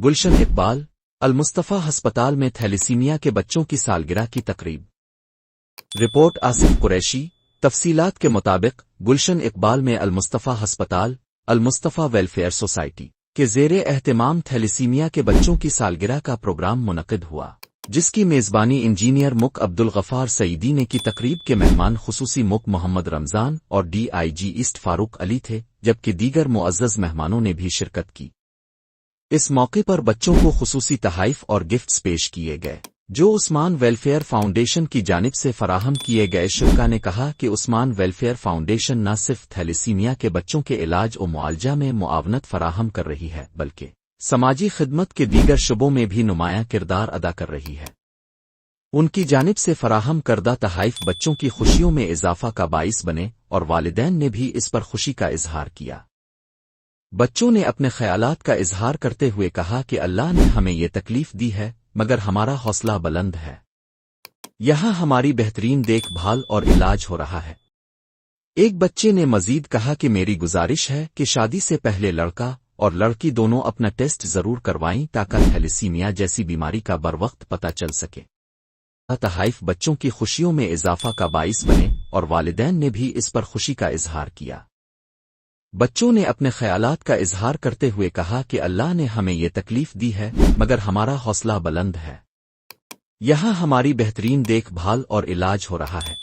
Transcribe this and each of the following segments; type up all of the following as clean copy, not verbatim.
گلشن اقبال المصطفی ہسپتال میں تھیلیسیمیا کے بچوں کی سالگرہ کی تقریب۔ رپورٹ آصف قریشی۔ تفصیلات کے مطابق گلشن اقبال میں المصطفی ہسپتال المصطفی ویلفیئر سوسائٹی کے زیر اہتمام تھیلیسیمیا کے بچوں کی سالگرہ کا پروگرام منعقد ہوا، جس کی میزبانی انجینئر مک عبدالغفار سعیدی نے کی۔ تقریب کے مہمان خصوصی مک محمد رمضان اور ڈی آئی جی ایسٹ فاروق علی تھے، جبکہ دیگر معزز مہمانوں نے بھی شرکت کی۔ اس موقع پر بچوں کو خصوصی تحائف اور گفٹس پیش کیے گئے، جو عثمان ویلفیئر فاؤنڈیشن کی جانب سے فراہم کیے گئے۔ شرکاء نے کہا کہ عثمان ویلفیئر فاؤنڈیشن نہ صرف تھیلیسیمیا کے بچوں کے علاج و معالجہ میں معاونت فراہم کر رہی ہے، بلکہ سماجی خدمت کے دیگر شعبوں میں بھی نمایاں کردار ادا کر رہی ہے۔ ان کی جانب سے فراہم کردہ تحائف بچوں کی خوشیوں میں اضافہ کا باعث بنے، اور والدین نے بھی اس پر خوشی کا اظہار کیا۔ بچوں نے اپنے خیالات کا اظہار کرتے ہوئے کہا کہ اللہ نے ہمیں یہ تکلیف دی ہے، مگر ہمارا حوصلہ بلند ہے۔ یہاں ہماری بہترین دیکھ بھال اور علاج ہو رہا ہے۔ ایک بچے نے مزید کہا کہ میری گزارش ہے کہ شادی سے پہلے لڑکا اور لڑکی دونوں اپنا ٹیسٹ ضرور کروائیں تاکہ تھیلیسیمیا جیسی بیماری کا بروقت پتہ چل سکے۔ تحائف بچوں کی خوشیوں میں اضافہ کا باعث بنے، اور والدین نے بھی اس پر خوشی کا اظہار کیا۔ بچوں نے اپنے خیالات کا اظہار کرتے ہوئے کہا کہ اللہ نے ہمیں یہ تکلیف دی ہے، مگر ہمارا حوصلہ بلند ہے۔ یہاں ہماری بہترین دیکھ بھال اور علاج ہو رہا ہے۔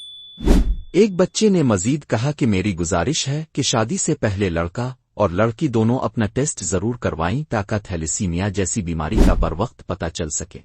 ایک بچے نے مزید کہا کہ میری گزارش ہے کہ شادی سے پہلے لڑکا اور لڑکی دونوں اپنا ٹیسٹ ضرور کروائیں تاکہ تھیلیسیمیا جیسی بیماری کا بروقت پتہ چل سکے۔